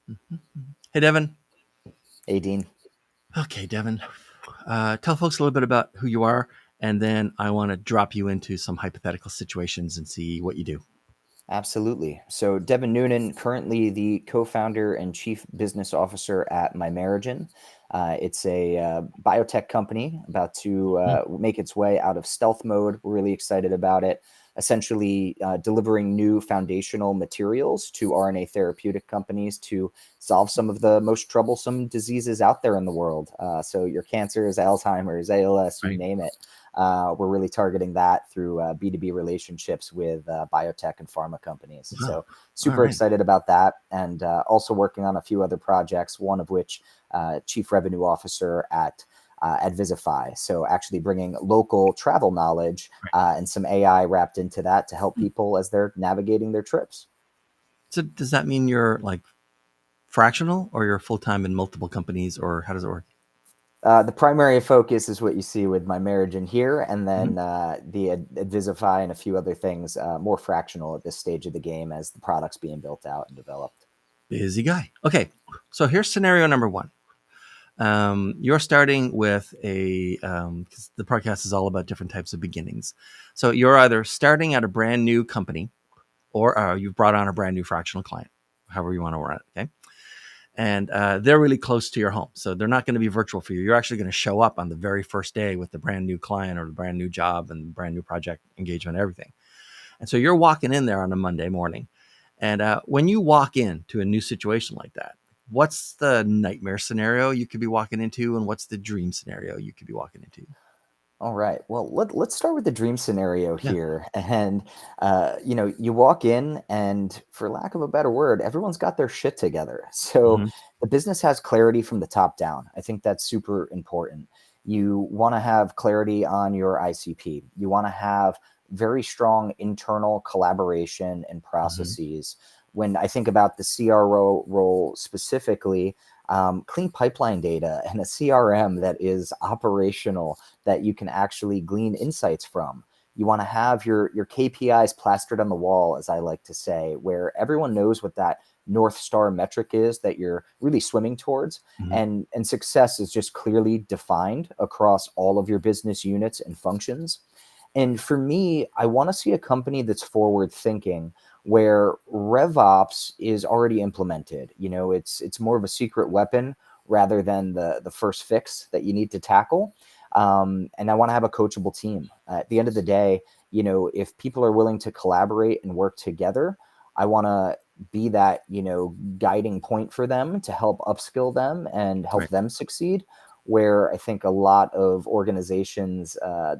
Mhm. Hey, Devin. Hey, Dean. Okay, Devin. Tell folks a little bit about who you are, and then I want to drop you into some hypothetical situations and see what you do. Absolutely. So, Devin Noonan, currently the co-founder and chief business officer at MyMerigen. It's a biotech company about to Hmm. make its way out of stealth mode. We're really excited about it. Essentially, delivering new foundational materials to RNA therapeutic companies to solve some of the most troublesome diseases out there in the world. So, your cancers, Alzheimer's, ALS, you Right. name it. We're really targeting that through B2B relationships with biotech and pharma companies. Wow. So All super right. excited about that, and also working on a few other projects. One of which chief revenue officer at Visify. So actually bringing local travel knowledge Right. and some AI wrapped into that to help Hmm. people as they're navigating their trips. So, does that mean you're like fractional, or you're full time in multiple companies, or how does it work? The primary focus is what you see with my marriage in here, and Mhm. then the Advisify and a few other things, more fractional at this stage of the game as the product's being built out and developed. Busy guy. Okay. So here's scenario number one. You're starting with 'cause the podcast is all about different types of beginnings. So you're either starting at a brand new company, or you've brought on a brand new fractional client, however you want to run it. Okay. And they're really close to your home. So they're not going to be virtual for you. You're actually going to show up on the very first day with the brand new client or the brand new job and brand new project engagement, everything. And so you're walking in there on a Monday morning. And when you walk into a new situation like that, what's the nightmare scenario you could be walking into? And what's the dream scenario you could be walking into? All right. Well, let's start with the dream scenario Yeah. here. And, you walk in, and for lack of a better word, everyone's got their shit together. So Hmm. the business has clarity from the top down. I think that's super important. You want to have clarity on your ICP, you want to have very strong internal collaboration and Hmm. processes. When I think about the CRO role specifically, clean pipeline data and a CRM that is operational, that you can actually glean insights from. You want to have your KPIs plastered on the wall, as I like to say, where everyone knows what that North Star metric is that you're really swimming towards. Hmm. And success is just clearly defined across all of your business units and functions. And for me, I want to see a company that's forward thinking, where RevOps is already implemented. It's more of a secret weapon rather than the first fix that you need to tackle. And I want to have a coachable team. At the end of the day, if people are willing to collaborate and work together, I want to be that, guiding point for them to help upskill them and help Right. them succeed. Where I think a lot of organizations,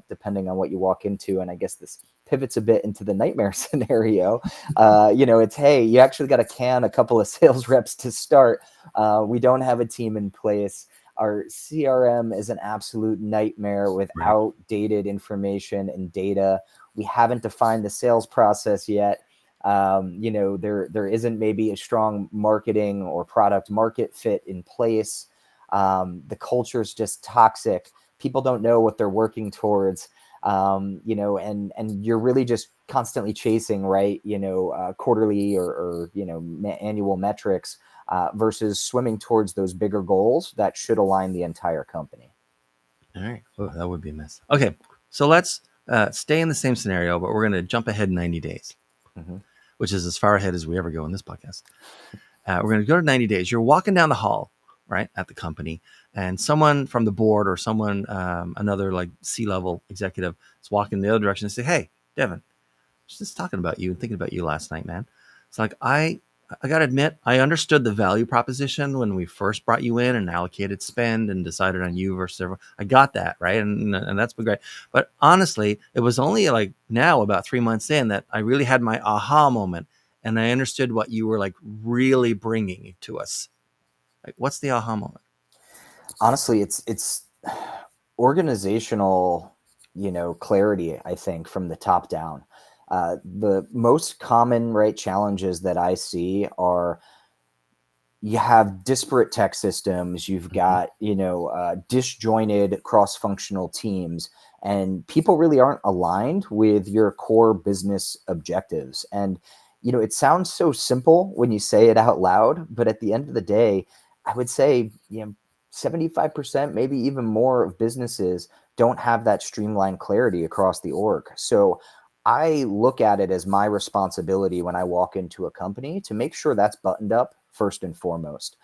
depending on what you walk into, and I guess this pivots a bit into the nightmare scenario. It's, hey, you actually got to can a couple of sales reps to start. We don't have a team in place. Our CRM is an absolute nightmare with Right. outdated information and data. We haven't defined the sales process yet. There isn't maybe a strong marketing or product market fit in place. The culture is just toxic. People don't know what they're working towards. And you're really just constantly chasing, right? Quarterly or annual metrics, versus swimming towards those bigger goals that should align the entire company. All right. Oh, that would be a mess. Okay. So let's stay in the same scenario, but we're going to jump ahead 90 days, Hmm. which is as far ahead as we ever go in this podcast. We're going to go to 90 days. You're walking down the hall, right, at the company, and someone from the board or someone, another like C-level executive, is walking in the other direction and say, "Hey, Devin, I was just talking about you and thinking about you last night, man. It's like I gotta admit, I understood the value proposition when we first brought you in and allocated spend and decided on you versus everyone. I got that, right? And that's been great. But honestly, it was only like now about 3 months in that I really had my aha moment and I understood what you were like really bringing to us. Like, what's the aha moment? Honestly, it's organizational, clarity. I think from the top down, the most common right challenges that I see are, you have disparate tech systems, you've Mhm. got disjointed cross-functional teams, and people really aren't aligned with your core business objectives. And It sounds so simple when you say it out loud, but at the end of the day, I would say, 75%, maybe even more of businesses don't have that streamlined clarity across the org. So I look at it as my responsibility when I walk into a company to make sure that's buttoned up first and foremost.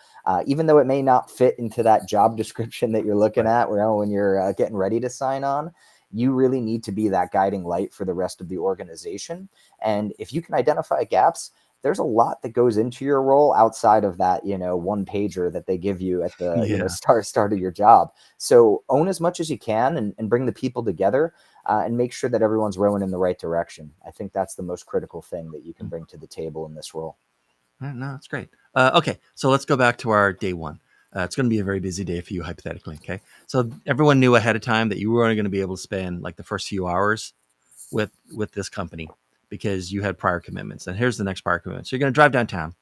Even though it may not fit into that job description that you're looking Right. at, when you're getting ready to sign on, you really need to be that guiding light for the rest of the organization. And if you can identify gaps, there's a lot that goes into your role outside of that, one pager that they give you at the, Yeah. start of your job. So own as much as you can, and bring the people together, and make sure that everyone's rowing in the right direction. I think that's the most critical thing that you can bring to the table in this role. No, that's great. Okay, so let's go back to our day one. It's going to be a very busy day for you, hypothetically. Okay, so everyone knew ahead of time that you were only going to be able to spend like the first few hours with this company because you had prior commitments. And here's the next prior commitment. So you're going to drive downtown,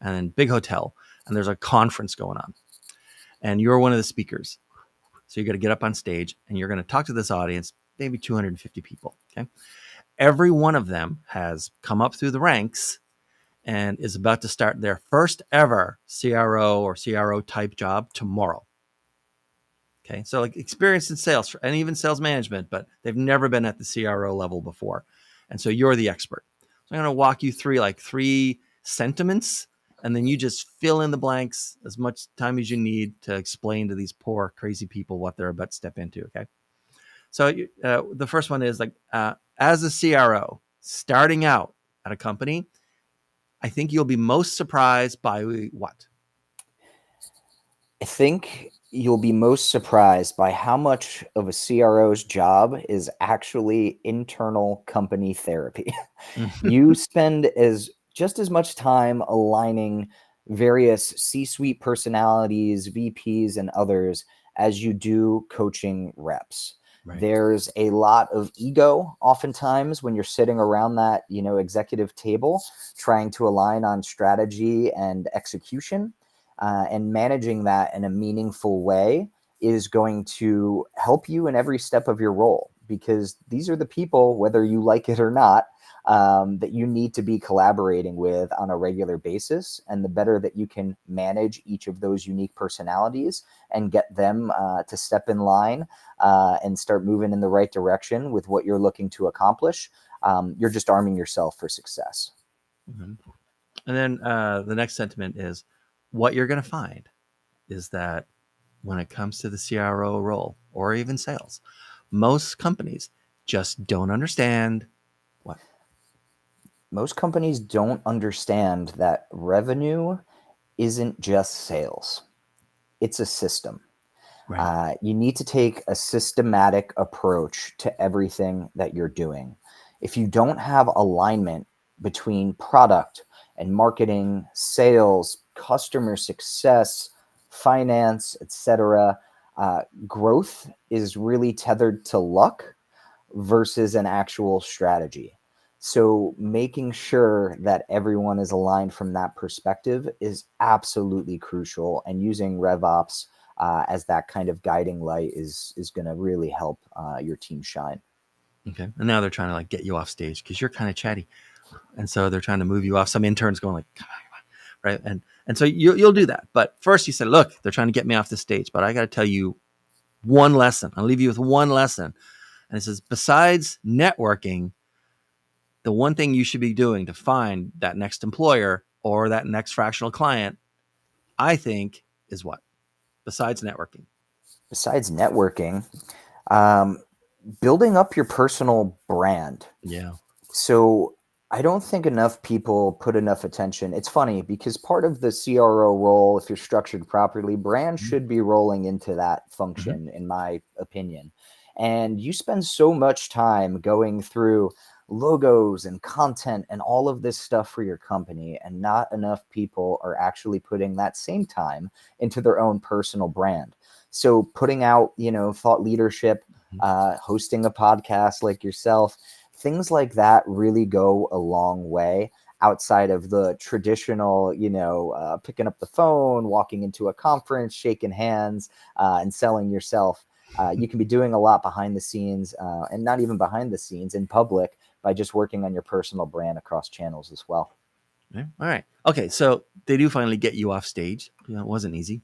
and then big hotel, and there's a conference going on, and you're one of the speakers. So you're going to get up on stage, and you're going to talk to this audience, maybe 250 people. Okay, every one of them has come up through the ranks and is about to start their first ever CRO or CRO type job tomorrow. Okay, so like experience in sales and even sales management, but they've never been at the CRO level before. And so you're the expert. So I'm going to walk you through like 3 sentiments, and then you just fill in the blanks as much time as you need to explain to these poor, crazy people what they're about to step into. Okay. So the first one is like, as a CRO starting out at a company, I think you'll be most surprised by what? I think you'll be most surprised by how much of a CRO's job is actually internal company therapy. You spend as much time aligning various C-suite personalities, VPs, and others as you do coaching reps. Right. There's a lot of ego oftentimes when you're sitting around that, executive table trying to align on strategy and execution, and managing that in a meaningful way is going to help you in every step of your role, because these are the people, whether you like it or not, that you need to be collaborating with on a regular basis. And the better that you can manage each of those unique personalities and get them to step in line, and start moving in the right direction with what you're looking to accomplish, you're just arming yourself for success. Mm-hmm. And then the next sentiment is what you're going to find is that when it comes to the CRO role or even sales, most companies just don't understand what. Most companies don't understand that revenue isn't just sales, it's a system. Right. You need to take a systematic approach to everything that you're doing. If you don't have alignment between product and marketing, sales, customer success, finance, etc., growth is really tethered to luck versus an actual strategy. So making sure that everyone is aligned from that perspective is absolutely crucial, and using RevOps as that kind of guiding light is going to really help your team shine. Okay. And now they're trying to like get you off stage because you're kind of chatty, and so they're trying to move you off. Some interns going like, come on, right? And so you'll do that. But first, you said, look, they're trying to get me off the stage, but I got to tell you one lesson. I'll leave you with one lesson. And it says, besides networking, the one thing you should be doing to find that next employer or that next fractional client, I think, is what? Besides networking. Besides networking, um, building up your personal brand. Yeah. So I don't think enough people put enough attention. It's funny because part of the CRO role, if you're structured properly, brand should be rolling into that Mm-hmm. function, in my opinion. And you spend so much time going through logos and content and all of this stuff for your company, and not enough people are actually putting that same time into their own personal brand. So putting out, thought leadership, hosting a podcast like yourself, things like that really go a long way outside of the traditional, picking up the phone, walking into a conference, shaking hands, and selling yourself. You can be doing a lot behind the scenes, and not even behind the scenes, in public, by just working on your personal brand across channels as well. Okay. All right. Okay. So they do finally get you off stage. It wasn't easy.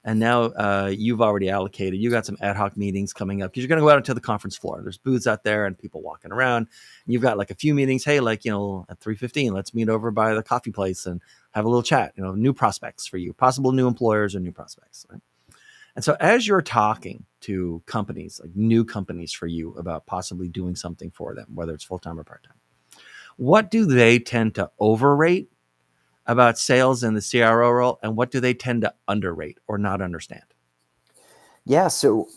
And now you've already allocated. You got some ad hoc meetings coming up because you're going to go out into the conference floor. There's booths out there and people walking around. And you've got like a few meetings. Hey, like at 3:15, let's meet over by the coffee place and have a little chat. New prospects for you, possible new employers or new prospects. Right? And so as you're talking to companies, like new companies for you about possibly doing something for them, whether it's full time or part time, what do they tend to overrate about sales in the CRO role, and what do they tend to underrate or not understand? Yeah, so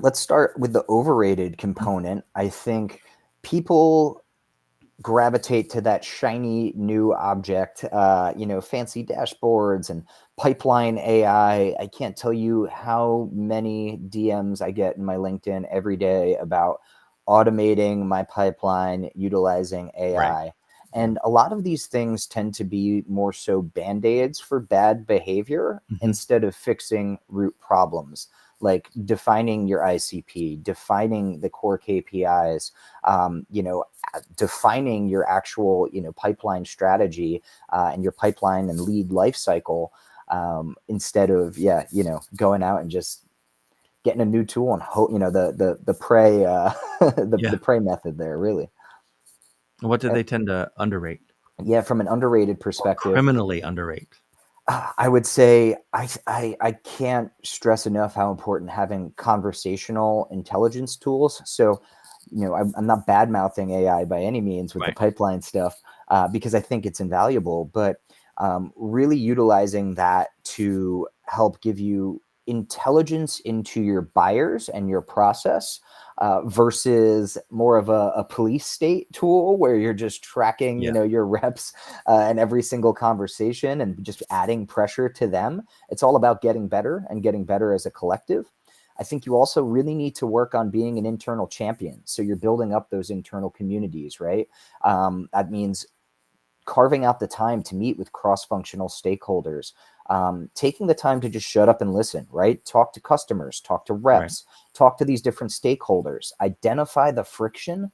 let's start with the overrated component. I think people gravitate to that shiny new object, fancy dashboards and pipeline AI. I can't tell you how many DMs I get in my LinkedIn every day about automating my pipeline utilizing Right. AI. And a lot of these things tend to be more so band-aids for bad behavior Mm-hmm. instead of fixing root problems, like defining your ICP, defining the core KPIs, defining your actual pipeline strategy and your pipeline and lead life cycle, instead of going out and just getting a new tool and the prey Yeah. the prey method there, really. What do Uh, they tend to underrate yeah, from an underrated or perspective, criminally underrate? I would say I can't stress enough how important having conversational intelligence tools. So, I'm not bad mouthing AI by any means with the Right. pipeline stuff, because I think it's invaluable. But really utilizing that to help give you intelligence into your buyers and your process, versus more of a police state tool where you're just tracking, Yeah. your reps in every single conversation and just adding pressure to them. It's all about getting better and getting better as a collective. I think you also really need to work on being an internal champion. So you're building up those internal communities, right? That means carving out the time to meet with cross-functional stakeholders, taking the time to just shut up and listen, right? Talk to customers, talk to Right. reps, talk to these different stakeholders, identify the friction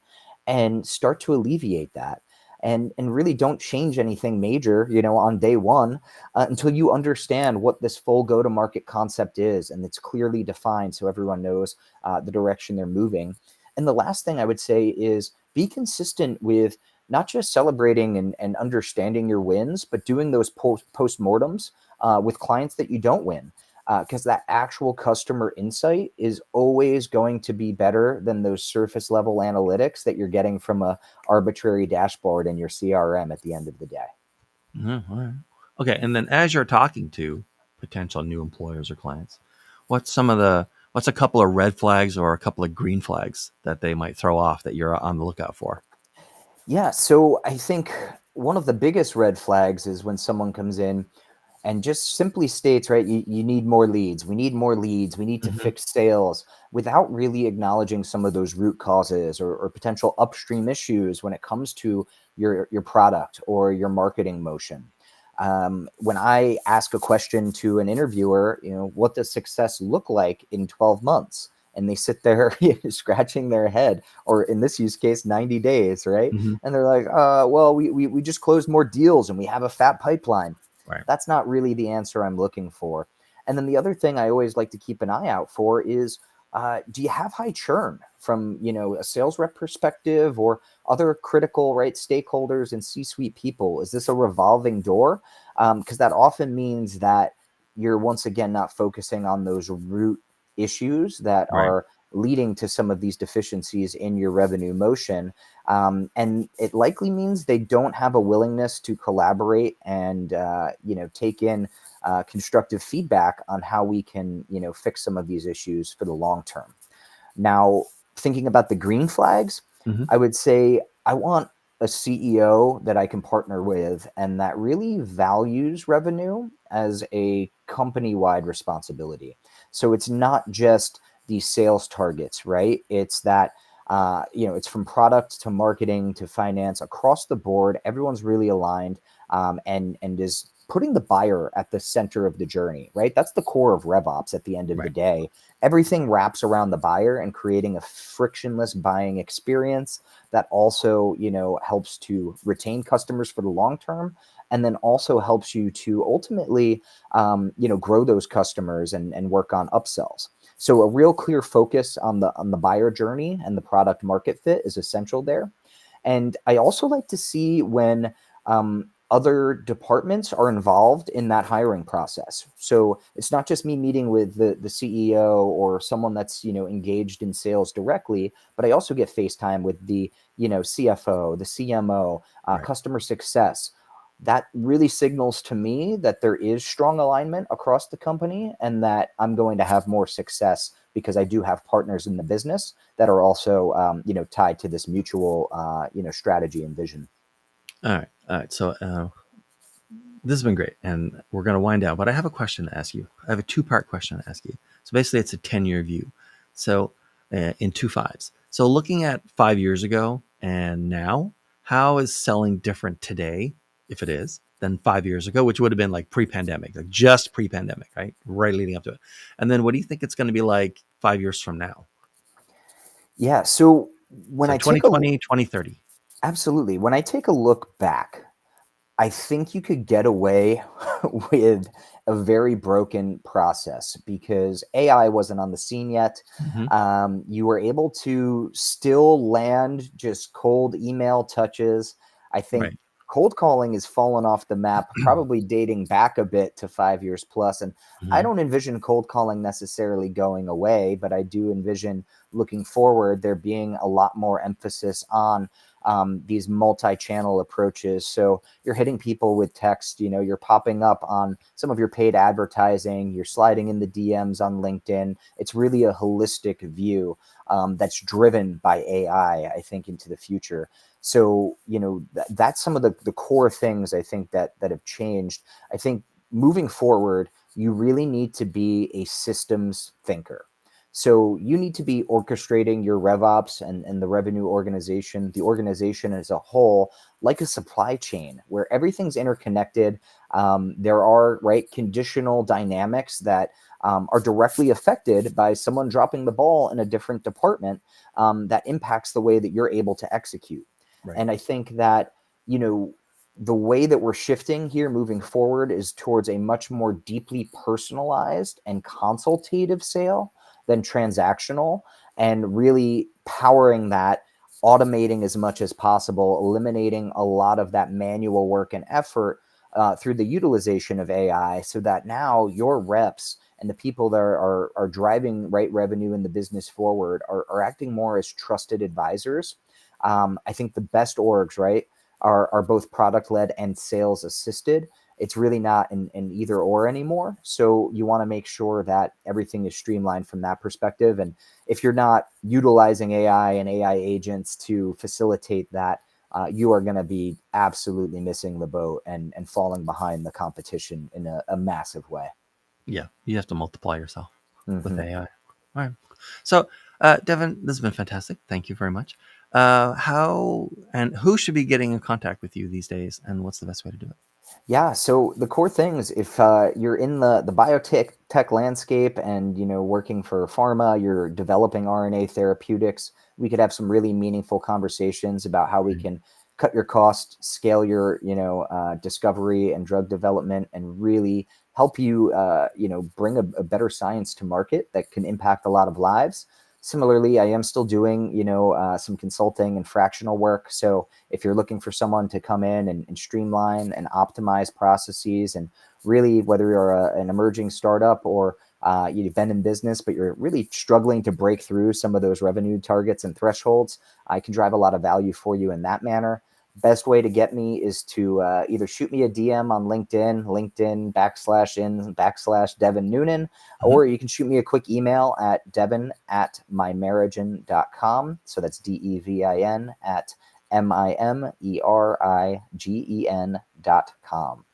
and start to alleviate that. And really don't change anything major, on day one, until you understand what this full go-to-market concept is and it's clearly defined so everyone knows the direction they're moving. And the last thing I would say is be consistent with not just celebrating and understanding your wins, but doing those postmortems with clients that you don't win. Because that actual customer insight is always going to be better than those surface level analytics that you're getting from a arbitrary dashboard in your CRM at the end of the day. All right. Okay. And then as you're talking to potential new employers or clients, what's a couple of red flags or a couple of green flags that they might throw off that you're on the lookout for? Yeah, so I think one of the biggest red flags is when someone comes in and just simply states, right, you need more leads. We need more leads. We need to Mm-hmm. fix sales without really acknowledging some of those root causes or potential upstream issues when it comes to your product or your marketing motion. When I ask a question to an interviewer, what does success look like in 12 months? And they sit there scratching their head, or in this use case, 90 days, right? Mm-hmm. And they're like, well, we just closed more deals and we have a fat pipeline. Right. That's not really the answer I'm looking for. And then the other thing I always like to keep an eye out for is, do you have high churn from a sales rep perspective or other critical right stakeholders and C-suite people? Is this a revolving door? Because that often means that you're once again not focusing on those root issues that Right. are leading to some of these deficiencies in your revenue motion. And it likely means they don't have a willingness to collaborate and take in constructive feedback on how we can fix some of these issues for the long term. Now, thinking about the green flags, Mm-hmm. I would say I want a CEO that I can partner with and that really values revenue as a company-wide responsibility. So it's not just these sales targets, right? It's that it's from product to marketing to finance across the board. Everyone's really aligned, and is putting the buyer at the center of the journey, right? That's the core of RevOps at the end of the Right. day. Everything wraps around the buyer and creating a frictionless buying experience that also, helps to retain customers for the long term, and then also helps you to ultimately, grow those customers and work on upsells. So a real clear focus on the buyer journey and the product market fit is essential there. And I also like to see when other departments are involved in that hiring process. So it's not just me meeting with the CEO or someone that's engaged in sales directly, but I also get FaceTime with the CFO, the CMO, Right. customer success. That really signals to me that there is strong alignment across the company and that I'm going to have more success because I do have partners in the business that are also, tied to this mutual, strategy and vision. All right. All right. So this has been great, and we're going to wind down. But I have a question to ask you. I have a two-part question to ask you. So basically, it's a 10-year view. So in two fives. So looking at 5 years ago and now, how is selling different today, if it is, than 5 years ago, which would have been like pre-pandemic, like just pre-pandemic, right? Right leading up to it. And then what do you think it's going to be like 5 years from now? Yeah. So when So I take a 2020, 2030. absolutely, when I take a look back, I think you could get away with a very broken process because AI wasn't on the scene yet. Mm-hmm. You were able to still land just cold email touches. I think Right. cold calling has fallen off the map, probably dating back a bit to 5 years plus. And I Mm-hmm. don't envision cold calling necessarily going away, but I do envision looking forward there being a lot more emphasis on these multi-channel approaches. So you're hitting people with text, you're popping up on some of your paid advertising, you're sliding in the DMs on LinkedIn. It's really a holistic view that's driven by AI, I think, into the future. So, that's some of the core things I think that have changed. I think moving forward, you really need to be a systems thinker. So you need to be orchestrating your RevOps and the revenue organization, the organization as a whole, like a supply chain where everything's interconnected. There are conditional dynamics that are directly affected by someone dropping the ball in a different department that impacts the way that you're able to execute. Right. And I think that, you know, the way that we're shifting here moving forward is towards a much more deeply personalized and consultative sale than transactional, and really powering that, automating as much as possible, eliminating a lot of that manual work and effort through the utilization of AI, so that now your reps and the people that are driving revenue in the business forward are acting more as trusted advisors. I think the best orgs, are both product led and sales assisted. It's really not an either or anymore. So you want to make sure that everything is streamlined from that perspective. And if you're not utilizing AI and AI agents to facilitate that, you are going to be absolutely missing the boat and falling behind the competition in a massive way. Yeah. You have to multiply yourself with Hmm. AI. All right. So, Devin, this has been fantastic. Thank you very much. How and who should be getting in contact with you these days, and what's the best way to do it? Yeah, so the core things, if you're in the biotech tech landscape and working for pharma, you're developing RNA therapeutics, we could have some really meaningful conversations about how we Mm. can cut your cost, scale your discovery and drug development, and really help you bring a better science to market that can impact a lot of lives. Similarly, I am still doing some consulting and fractional work. So if you're looking for someone to come in and streamline and optimize processes, and really, whether you're an emerging startup or you've been in business but you're really struggling to break through some of those revenue targets and thresholds, I can drive a lot of value for you in that manner. Best way to get me is to either shoot me a DM on LinkedIn /in/ Devin Noonan, Mhm. or you can shoot me a quick email at devin@mymerigen.com. So that's DEVIN at MIMERIGEN.com.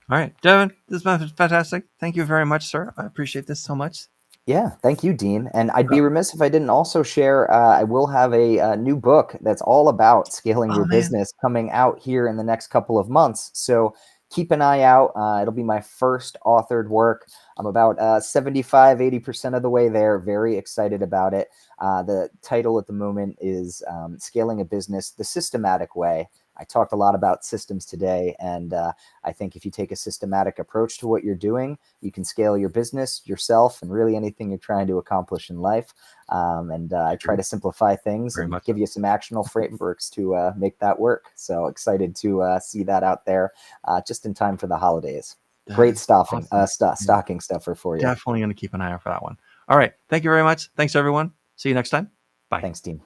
All right, Devin, this has been fantastic. Thank you very much, sir. I appreciate this so much. Yeah, thank you, Dean. And I'd be Oh, remiss if I didn't also share. I will have a new book that's all about scaling oh your man. business coming out here in the next couple of months. So keep an eye out. It'll be my first authored work. I'm about 75, 80% of the way there. Very excited about it. The title at the moment is Scaling a Business the Systematic Way. I talked a lot about systems today, and I think if you take a systematic approach to what you're doing, you can scale your business, yourself, and really anything you're trying to accomplish in life. I try to simplify things Very and much give so. you some actionable frameworks to make that work. So excited to see that out there just in time for the holidays. That Great is awesome. Yeah, stocking stuffer for you. definitely going to keep an eye out for that one. All right. Thank you very much. Thanks, everyone. See you next time. Bye. Thanks, team.